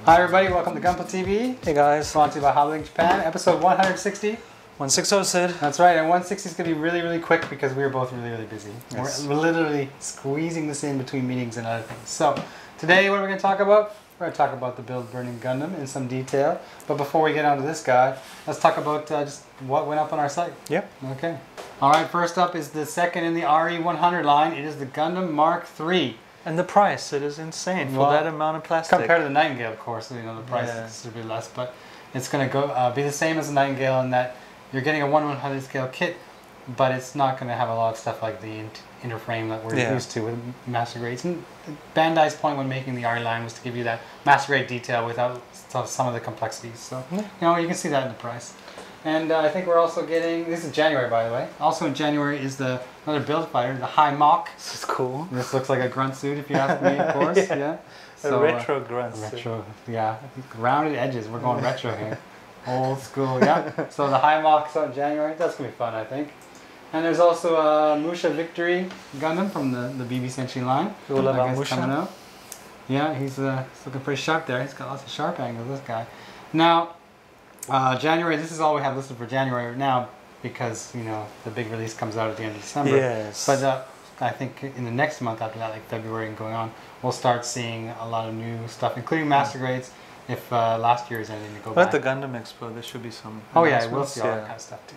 Hi everybody, welcome to Gunpla TV. Hey guys. Brought to you by HobbyLink Japan, episode 160. 160 Sid. That's right, and 160 is going to be really quick because we were both really busy. Yes. We're literally squeezing this in between meetings and other things. So, today what are we going to talk about? We're going to talk about the Build Burning Gundam in some detail. But before we get onto this guy, let's talk about just what went up on our site. Yep. Okay. Alright, first up is the second in the RE100 line. It is the Gundam Mk-III. And the price, it is insane for that amount of plastic. Compared to the Nightingale, of course, you know, the price is considerably less, but it's going to go be the same as the Nightingale in that you're getting a 1/100 scale kit, but it's not going to have a lot of stuff like the interframe that we're used to with master grades. And Bandai's point when making the RE line was to give you that master grade detail without some of the complexities. So, you know, you can see that in the price. And I think we're also getting, this is January by the way, also in January is another build fighter, the High Mach. This is cool. This looks like a grunt suit if you ask me, of course. Yeah. So, a retro grunt suit. Retro, yeah. Rounded edges, we're going retro here. Old school, yeah. So the High Mach's out in January, that's going to be fun I think. And there's also a Musha Victory Gundam from the BB Century line. Cool about Musha. Coming out. Yeah, he's looking pretty sharp there. He's got lots of sharp angles, this guy. Now, January, this is all we have listed for January right now because, you know, the big release comes out at the end of December. Yes. But I think in the next month after that, like February and going on, we'll start seeing a lot of new stuff, including master grades, if last year is anything to go by. At the Gundam Expo, there should be some. Oh yeah, we'll see all that kind of stuff too.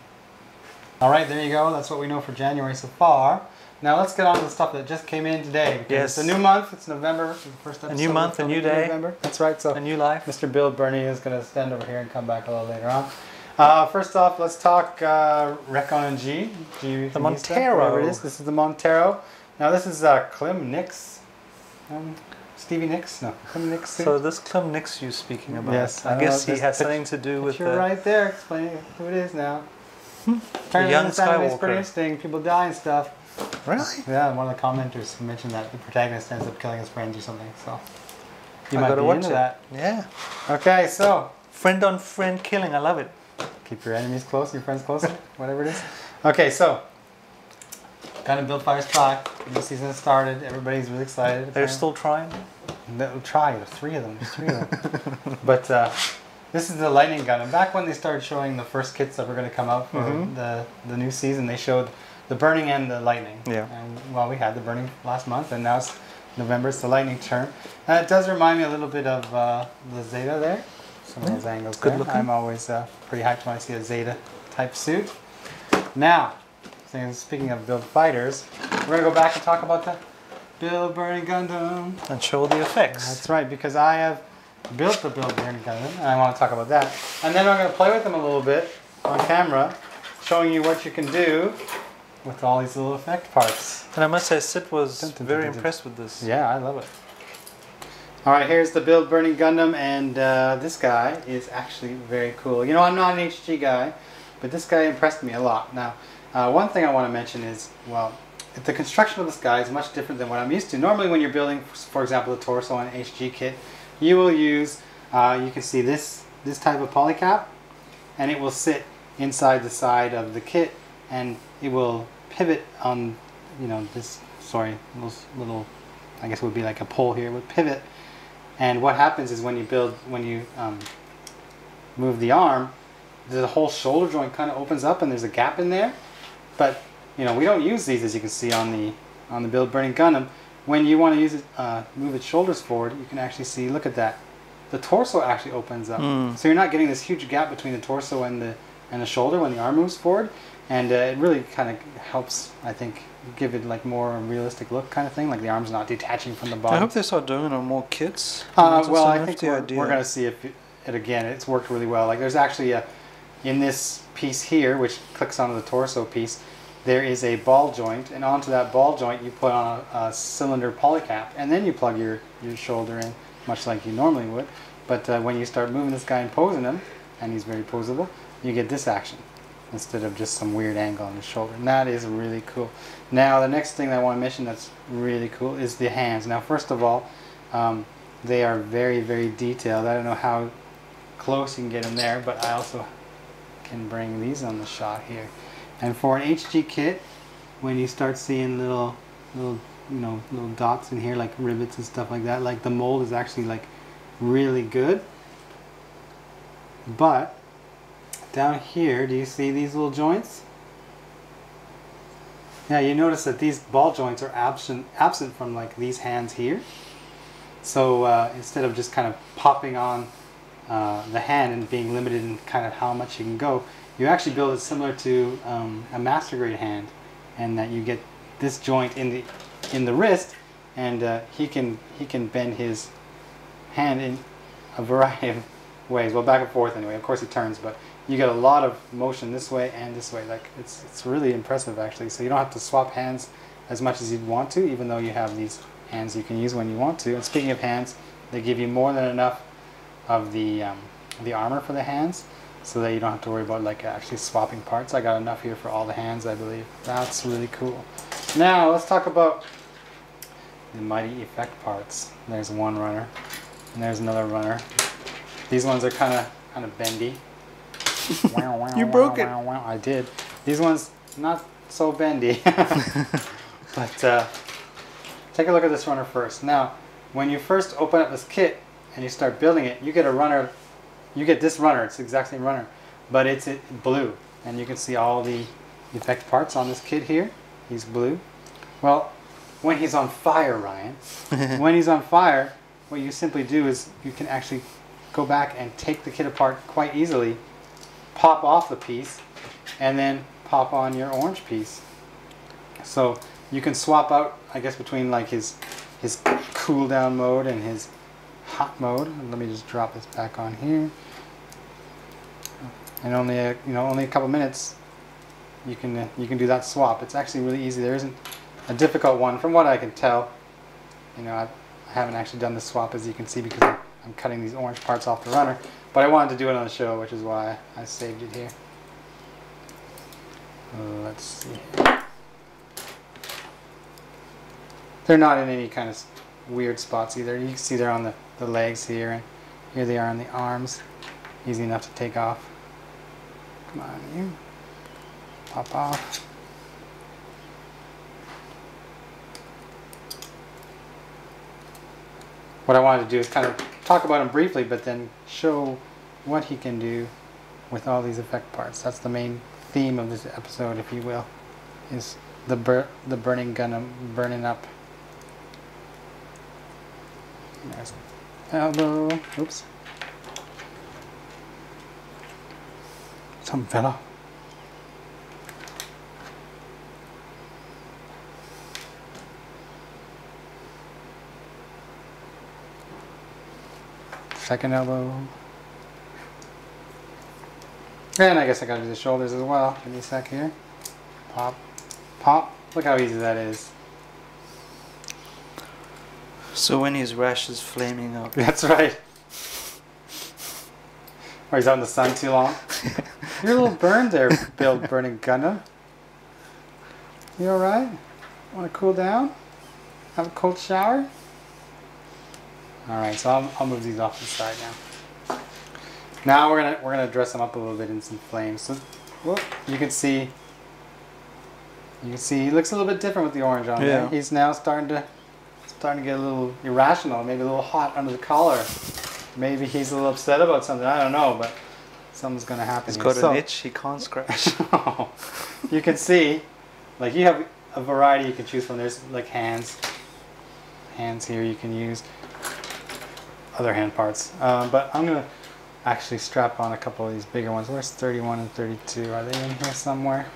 Alright, there you go. That's what we know for January so far. Now let's get on to the stuff that just came in today. Yes. It's a new month. It's November. It's the first episode. A new month, a new day. November. That's right. So a new life. Mr. Build Burning is going to stand over here and come back a little later on. First off, let's talk Recon and G. The Montero. It is. This is the Montero. Now this is Crim Nix. Stevie Nicks? No, Crim Nix. So this Crim Nix you're speaking about. Yes. I guess he has something to do with you're right there explaining who it is now. The young Skywalker. It's pretty interesting. People die and stuff. Really? Yeah, one of the commenters mentioned that the protagonist ends up killing his friends or something. So you I might gotta be watch into it. that. Yeah. Okay, so friend on friend killing. I love it. Keep your enemies close, your friends closer, whatever it is. Okay, so Gundam Build Fighters try. New season has started. Everybody's really excited. They're still trying. They'll try. There's three of them. There's three of them. But this is the Lightning Gundam. Back when they started showing the first kits that were going to come out for the new season, they showed the Burning and the Lightning. Yeah. And well, we had the Burning last month, and now it's November. It's the Lightning turn. And it does remind me a little bit of the Zeta there. Some of those angles. Good looking. I'm always pretty hyped when I see a Zeta type suit. Now, speaking of build fighters, we're gonna go back and talk about the Build Burning Gundam and show the effects. That's right, because I have built the Build Burning Gundam, and I want to talk about that. And then I'm going to play with them a little bit on camera, showing you what you can do with all these little effect parts. And I must say, Sid was very impressed with this. Yeah, I love it. Alright, here's the Build Burning Gundam, and this guy is actually very cool. You know, I'm not an HG guy, but this guy impressed me a lot. Now, one thing I want to mention is, well, the construction of this guy is much different than what I'm used to. Normally when you're building, for example, the torso on an HG kit, you will use, you can see this type of polycap, and it will sit inside the side of the kit, and it will pivot on, you know, this, those little, I guess it would be like a pole here, it would pivot. And what happens is when you move the arm, the whole shoulder joint kind of opens up and there's a gap in there. But, you know, we don't use these, as you can see on the Build Burning Gundam. When you want to use it, move its shoulders forward, you can actually see, look at that. The torso actually opens up. So you're not getting this huge gap between the torso and the shoulder when the arm moves forward. And it really kind of helps, I think, give it like more realistic look kind of thing, like the arm's not detaching from the body. I hope they start doing it on more kits. Well, I think we're going to see if it again, it's worked really well. Like there's actually in this piece here, which clicks onto the torso piece, there is a ball joint, and onto that ball joint you put on a cylinder polycap, and then you plug your shoulder in, much like you normally would. But when you start moving this guy and posing him, and he's very posable, you get this action instead of just some weird angle on his shoulder. And that is really cool. Now the next thing that I want to mention that's really cool is the hands. Now first of all, they are very, very detailed. I don't know how close you can get in there, but I also can bring these on the shot here. And for an HG kit, when you start seeing little dots in here, like rivets and stuff like that, like the mold is actually like really good. But down here, do you see these little joints? Yeah, you notice that these ball joints are absent from like these hands here. So instead of just kind of popping on the hand and being limited in kind of how much you can go, you actually build it similar to a master grade hand, and that you get this joint in the wrist, and he can bend his hand in a variety of ways. Well, back and forth anyway. Of course he turns, but you get a lot of motion this way and this way. Like it's really impressive actually. So you don't have to swap hands as much as you'd want to, even though you have these hands you can use when you want to. And speaking of hands, they give you more than enough of the armor for the hands, so that you don't have to worry about like actually swapping parts. I got enough here for all the hands, I believe. That's really cool. Now let's talk about the mighty effect parts. There's one runner, and there's another runner. These ones are kind of bendy. You broke it. I did. These ones not so bendy. But take a look at this runner first. Now, when you first open up this kit and you start building it, you get a runner. You get this runner. It's the exact same runner, but it's blue, and you can see all the effect parts on this kit here. He's blue. Well, when he's on fire, Ryan, when he's on fire, what you simply do is you can actually go back and take the kit apart quite easily, pop off the piece, and then pop on your orange piece. So you can swap out, I guess, between like his cool down mode and his hot mode. Let me just drop this back on here. And only a couple minutes you can do that swap. It's actually really easy. There isn't a difficult one from what I can tell. I haven't actually done the swap, as you can see, because I'm cutting these orange parts off the runner. But I wanted to do it on the show, which is why I saved it here. Let's see here. They're not in any kind of weird spots either. You can see they're on the legs here, and here they are on the arms. Easy enough to take off. Come on, you. Pop off. What I wanted to do is kind of talk about him briefly, but then show what he can do with all these effect parts. That's the main theme of this episode, if you will, is the burning Gundam, burning up. There's elbow. Oops. Something fell off. Second elbow. And I guess I gotta do the shoulders as well. Give me a sec here. Pop. Pop. Look how easy that is. So when his rash is flaming up. That's right. Or he's out in the sun too long. You're a little burned there, Build Burning Gundam. You alright? Want to cool down? Have a cold shower? Alright, so I'll move these off to the side now. Now we're gonna dress them up a little bit in some flames. So, whoop, you can see he looks a little bit different with the orange on there. He's now starting to get a little irrational, maybe a little hot under the collar. Maybe he's a little upset about something. I don't know, but something's gonna happen. He's got an itch he can't scratch. You can see, like, you have a variety you can choose from. There's like hands here you can use. Other hand parts, but I'm gonna actually strap on a couple of these bigger ones. Where's 31 and 32? Are they in here somewhere?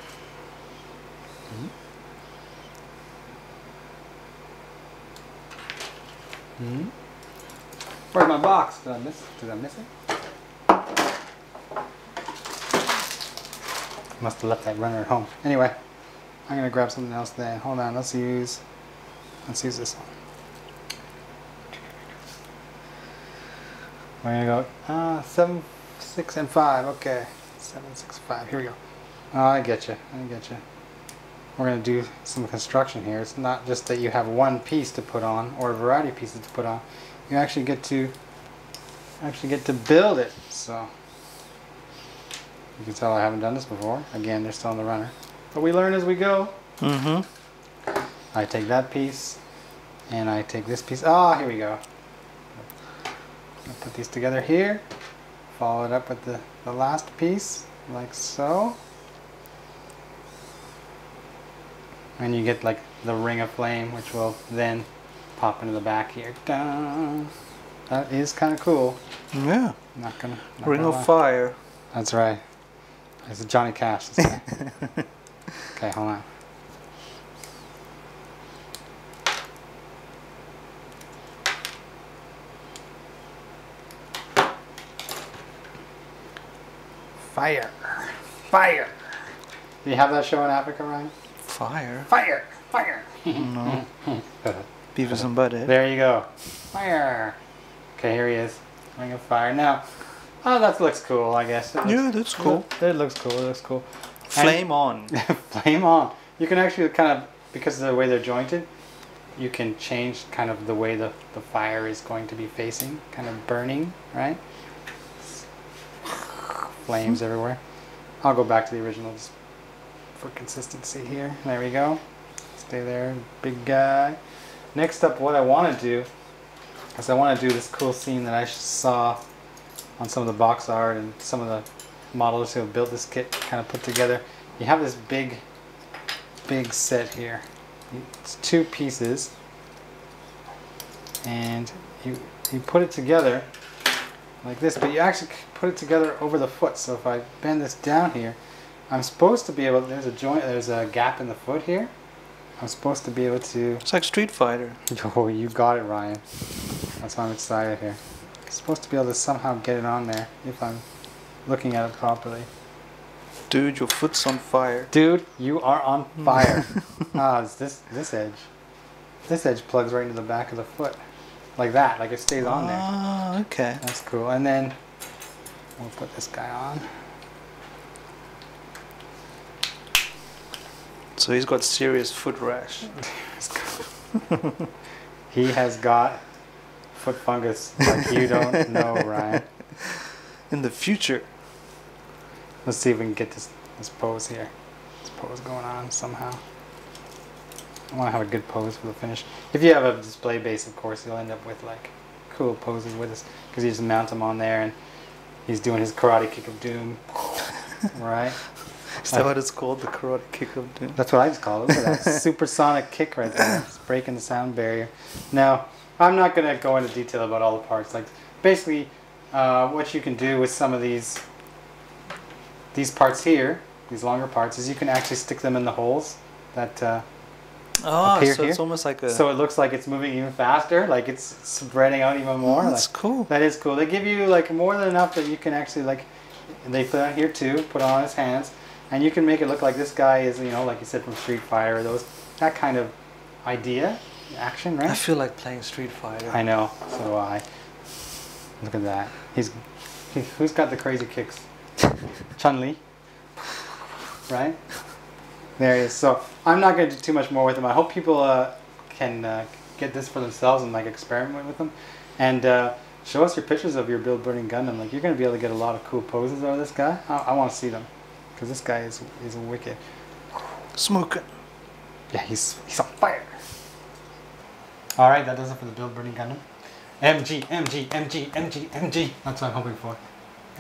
Where's my box? Did I miss it? Must have left that runner at home. Anyway, I'm gonna grab something else there. Hold on. Let's use this one. We're gonna go 7, 6, and 5. Okay, 7, 6, 5. Here we go. Oh, I get you. We're gonna do some construction here. It's not just that you have one piece to put on or a variety of pieces to put on. You actually get to build it. So you can tell I haven't done this before. Again, they're still in the runner, but we learn as we go. I take that piece, and I take this piece. Ah, here we go. I'll put these together here. Follow it up with the last piece, like so. And you get like the ring of flame, which will then pop into the back here. Dun. That is kind of cool. Yeah. Not Ring gonna of lie. fire. That's right. It's Johnny Cash this time. Okay, hold on. Fire. Fire. Do you have that show in Africa, Ryan? Fire? Fire. Fire. No. Beavis and Butthead. There you go. Fire. Okay, here he is. Ring of fire. Now, oh, that looks cool, I guess. Yeah, that's cool. It looks cool. It looks cool. Flame on. Flame on. You can actually kind of, because of the way they're jointed, you can change kind of the way the fire is going to be facing, kind of burning, right? Flames everywhere. I'll go back to the original just for consistency here. There we go. Stay there, big guy. Next up, what I want to do is I want to do this cool scene that I saw on some of the box art and some of the models who have built this kit kind of put together. You have this big set here. It's 2 pieces, and you put it together like this, but you actually put it together over the foot. So if I bend this down here, I'm supposed to be able, there's a gap in the foot here. I'm supposed to be able to, It's like Street Fighter. oh, you got it, Ryan. That's why I'm excited here. I'm supposed to be able to somehow get it on there if I'm looking at it properly. Dude, your foot's on fire. Dude, you are on fire. It's this edge. This edge plugs right into the back of the foot. Like that, like it stays on there. Ah, okay. That's cool. And then we'll put this guy on. So he's got serious foot rash. He has got foot fungus like you don't know, Ryan. In the future. Let's see if we can get this pose here. This pose going on somehow. I want to have a good pose for the finish. If you have a display base, of course, you'll end up with like cool poses with this, because you just mount him on there and he's doing his karate kick of doom. Right? Is that what it's called? The karate kick of doom? That's what I just call it. Look at that supersonic kick right there. It's breaking the sound barrier. Now, I'm not going to go into detail about all the parts. Like, basically, what you can do with some of these parts here, these longer parts, is you can actually stick them in the holes that appear so here. it's almost like a... So it looks like it's moving even faster, like it's spreading out even more. Oh, that's like, cool. That is cool. They give you like more than enough that you can actually like, they put it on here too, put it on his hands, and you can make it look like this guy is, you know, like you said, from Street Fighter, that kind of idea, action, right? I feel like playing Street Fighter. I know, so do I. Look at that. Who's got the crazy kicks? Chun-Li, right? There he is. So I'm not going to do too much more with them. I hope people can get this for themselves and like experiment with them, and show us your pictures of your Build Burning Gundam. Like, you're going to be able to get a lot of cool poses out of this guy. I want to see them, because this guy is wicked. Smoking. Yeah, he's on fire. All right, that does it for the Build Burning Gundam. MG, MG, MG, MG, MG. That's what I'm hoping for.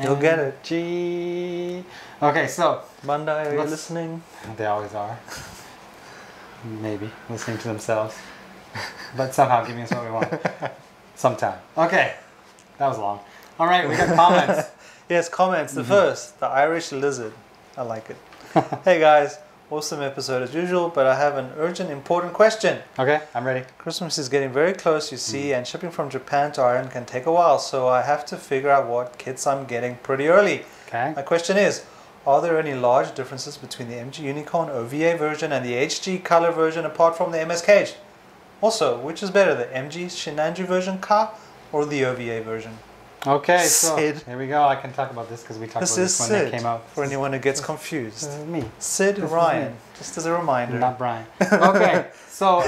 You'll get it. G. Okay, so Bandai, are you listening? they always are. Maybe listening to themselves, but somehow giving us what we want. Sometime. Okay, that was long. All right, we got comments. Yes, comments. The first, the Irish lizard. I like it. Hey guys, awesome episode as usual, but I have an urgent, important question. Okay, I'm ready. Christmas is getting very close, you see, and shipping from Japan to Ireland can take a while, so I have to figure out what kits I'm getting pretty early. Okay. My question is, are there any large differences between the MG Unicorn OVA version and the HG color version apart from the MS Cage? Also, which is better, the MG Shinanju version car or the OVA version? Okay, so Sid. here we go. I can talk about this because we talked This about is this when Sid, they came out. for anyone who gets This confused. is me. Sid This is Ryan, me. just as a reminder. Not Brian. Okay, so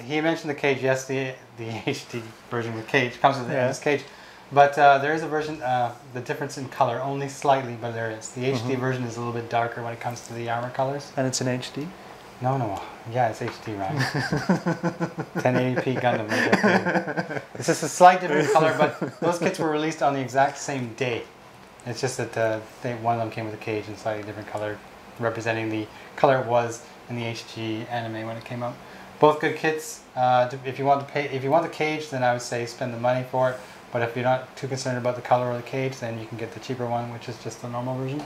he mentioned the cage. Yes, the HD version with cage comes with the MS cage, but there is a version. The difference in color only slightly, but there is. The HD version is a little bit darker when it comes to the armor colors. And it's in HD? No. Yeah, it's HD, right? 1080p Gundam. It's just a slight different color, but those kits were released on the exact same day. It's just that one of them came with a cage and slightly different color, representing the color it was in the HG anime when it came out. Both good kits. If you want the cage, then I would say spend the money for it. But if you're not too concerned about the color or the cage, then you can get the cheaper one, which is just the normal version.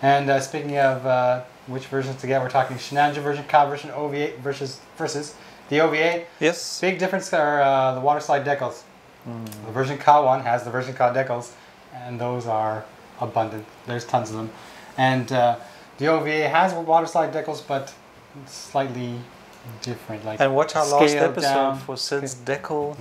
And speaking of which versions to get, we're talking Shenanjin version, Ka version, OVA versus the OVA. Yes. Big difference are the water slide decals. The version Ka one has the version Ka decals, and those are abundant. There's tons of them. And the OVA has water slide decals, but slightly different. Like, and watch our last episode down for Sid's decal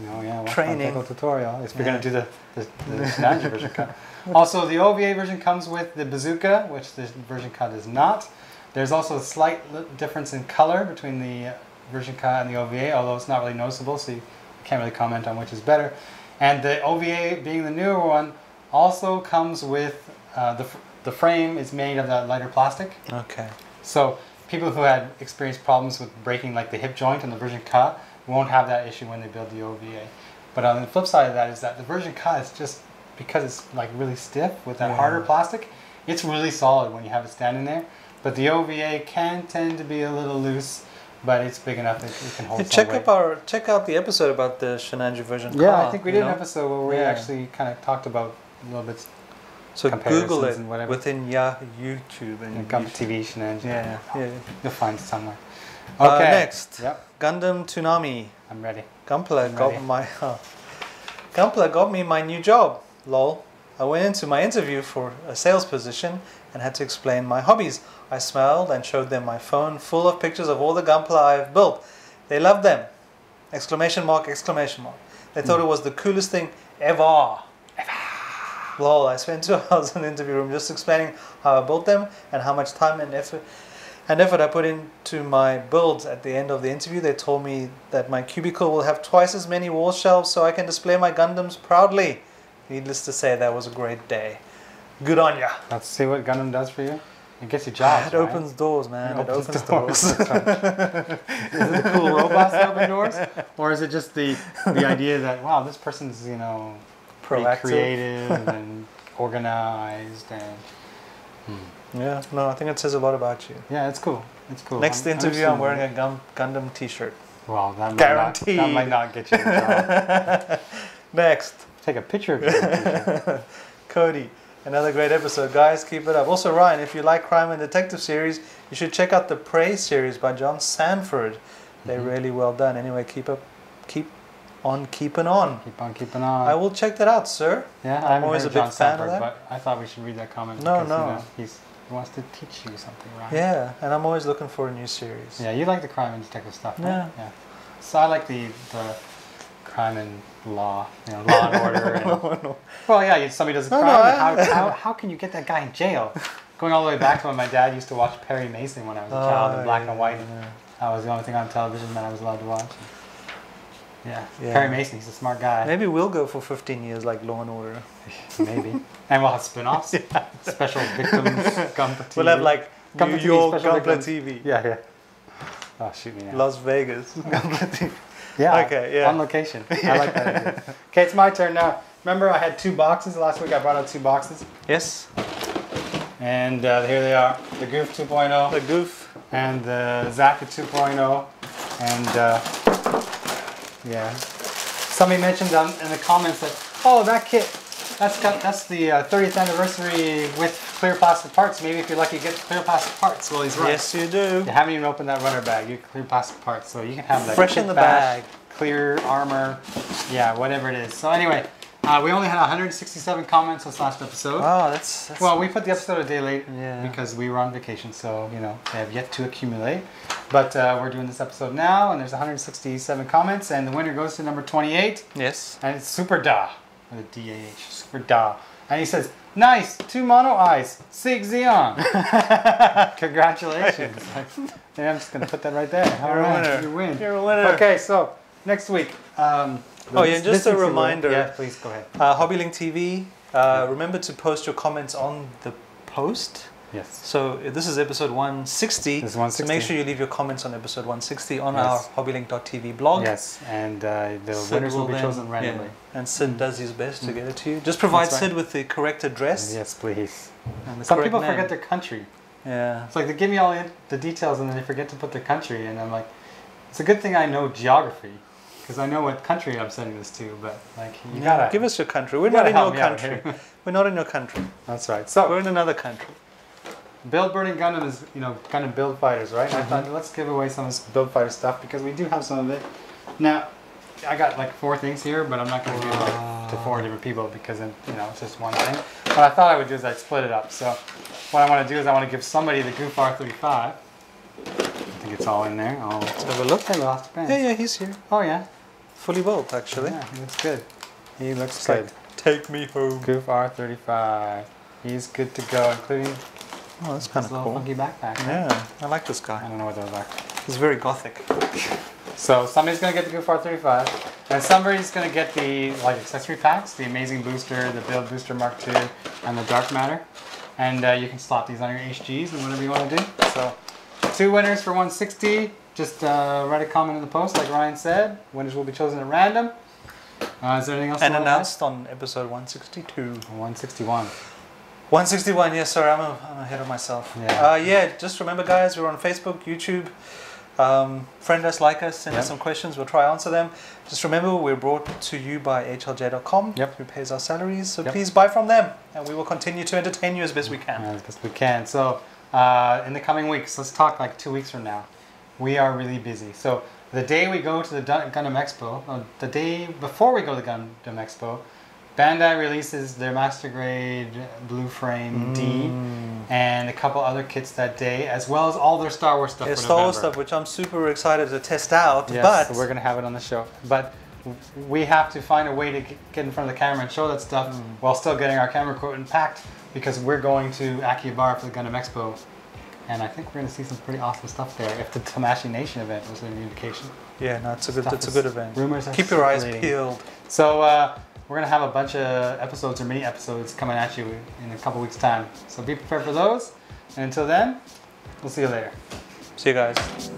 training decal tutorial. If we're going to do the Shenanjin version Ka. Also, the OVA version comes with the bazooka, which the version Ka does not. There's also a slight difference in color between the version Ka and the OVA, although it's not really noticeable, so you can't really comment on which is better. And the OVA, being the newer one, also comes with the frame is made of that lighter plastic. Okay. So people who had experienced problems with breaking like the hip joint on the version Ka won't have that issue when they build the OVA. But on the flip side of that is that the version Ka is just, because it's like really stiff with that harder plastic, it's really solid when you have it standing there. But the OVA can tend to be a little loose, but it's big enough that it can hold some weight. Check out the episode about the Shenanjin version. Yeah, I think we did an episode where we actually kind of talked about a little bit. So Google it within YouTube and Gunpla TV Shenanjin. Yeah. You'll find it somewhere. Okay. Next, Gundam Tsunami. I'm ready. Gunpla got me my new job. Lol. I went into my interview for a sales position and had to explain my hobbies. I smiled and showed them my phone full of pictures of all the Gunpla I've built. They loved them. Exclamation mark, exclamation mark. They thought it was the coolest thing ever. Lol, I spent 2 hours in the interview room just explaining how I built them and how much time and effort I put into my builds. At the end of the interview, they told me that my cubicle will have twice as many wall shelves so I can display my Gundams proudly. Needless to say, that was a great day. Good on ya. Let's see what Gundam does for you. It gets you jobs, It opens doors, man. It opens doors. Is it the cool robots that open doors? Or is it just the idea that, wow, this person's, Proactive, creative and organized and... Yeah, no, I think it says a lot about you. Yeah, it's cool. It's cool. Next interview, I'm wearing a Gundam t-shirt. Well, that Guaranteed. might not get you the job. Next. Take a picture of your Cody. Another great episode, guys. Keep it up. Also, Ryan, if you like crime and detective series, you should check out the Prey series by John Sanford. They're really well done. Anyway, keep on keeping on. Keep on keeping on. I will check that out, sir. Yeah, I'm always a big fan of that. But I thought we should read that comment. No. He wants to teach you something, right? Yeah, and I'm always looking for a new series. Yeah, you like the crime and detective stuff, right? Yeah. So I like the crime and law, law and order. And, well, yeah, somebody does a crime. How can you get that guy in jail? Going all the way back to when my dad used to watch Perry Mason when I was a child in black and white. Yeah. That was the only thing on television that I was allowed to watch. Yeah. Perry Mason, he's a smart guy. Maybe we'll go for 15 years like Law and Order. Maybe. And we'll have spin-offs. Special victims, Gunpla TV. We'll have like New York Gunpla TV. Yeah. Oh, shoot me now. Las Vegas Gunpla TV. Yeah. Okay, yeah. On location. I like that idea. Okay, it's my turn now. Remember I had 2 boxes last week. I brought out 2 boxes. Yes. And here they are. The Goof 2.0. The Goof. And the Zaka 2.0. And yeah. Somebody mentioned in the comments that, oh, that kit, that's the 30th anniversary with clear plastic parts. Maybe if you're lucky, you get the clear plastic parts. Well, he's right. Yes, you do. You haven't even opened that runner bag. You get clear plastic parts, so you can have that. Fresh in the bag. Clear armor, yeah, whatever it is. So anyway, we only had 167 comments this last episode. Oh, that's well, we put the episode a day late because we were on vacation, so they have yet to accumulate. But we're doing this episode now, and there's 167 comments, and the winner goes to number 28. Yes. And it's Super Da, with a D-A-H, Super Da. And he says, nice, 2 mono eyes, Sig Zeon. Congratulations. Yeah, I'm just going to put that right there. You're a winner. You win. You're a winner. Okay, so next week. Just a reminder. Yeah, please go ahead. HobbyLink TV. Remember to post your comments on the post. Yes. So this is episode 160. This is 160. So make sure you leave your comments on episode 160 on Yes. our HobbyLink.tv blog. Yes, and the winners will be chosen randomly. Yeah. And Sid does his best to get it to you. Just provide That's right. Sid with the correct address. Yes, please. And the Some correct people name. forget their country. Yeah. It's like they give me all the details and then they forget to put their country, and I'm like, it's a good thing I know geography because I know what country I'm sending this to. But like, you gotta give us your country. We're you not gotta in your help me out country. here. We're not in your country. That's right. So We're in another country. Build Burning Gundam is, kind of build fighters, right? I thought, let's give away some of this build fighter stuff because we do have some of it. Now, I got like 4 things here, but I'm not going to give like to 4 different people because, it's just one thing. What I thought I would do is I'd split it up. So what I want to do is I want to give somebody the Gunpla 35. I think it's all in there. Let's have a look. Hey, lost your pants. Yeah, he's here. Oh, yeah. Fully built, actually. Yeah, he looks good. He looks It's good. like, take me home. Gunpla 35. He's good to go, including Oh, that's kind of little cool. funky backpack. Right? Yeah, I like this I guy. don't know what those are. He's very gothic. So somebody's gonna get the Gunpla 35, and somebody's gonna get the accessory packs, the Amazing Booster, the Build Booster Mk-III, and the Dark Matter. And you can slap these on your HGs and whatever you want to do. So 2 winners for 160. Just write a comment in the post, like Ryan said. Winners will be chosen at random. Is there anything else? And announced on episode 162. 161. 161, yes, sorry, I'm ahead of myself. Yeah. Just remember, guys, we're on Facebook, YouTube. Friend us, like us, send us some questions, we'll try answer them. Just remember, we're brought to you by HLJ.com, who pays our salaries, so please buy from them, and we will continue to entertain you as best we can. As best we can. So, in the coming weeks, let's talk like 2 weeks from now. We are really busy. So, the day we go to the Gundam Expo, the day before we go to the Gundam Expo, Bandai releases their Master Grade Blue Frame D and a couple other kits that day, as well as all their Star Wars stuff. Yeah, for Star Wars November. stuff, which I'm super excited to test out. Yes, but so we're going to have it on the show. But we have to find a way to get in front of the camera and show that stuff while still getting our camera equipment packed, because we're going to Akihabara for the Gundam Expo. And I think we're going to see some pretty awesome stuff there if the Tamashii Nation event was an indication. yeah, no, it's a good event. Rumors are Keep your eyes circulating. peeled. So we're going to have a bunch of episodes or mini episodes coming at you in a couple weeks' time. So be prepared for those. And until then, we'll see you later. See you guys.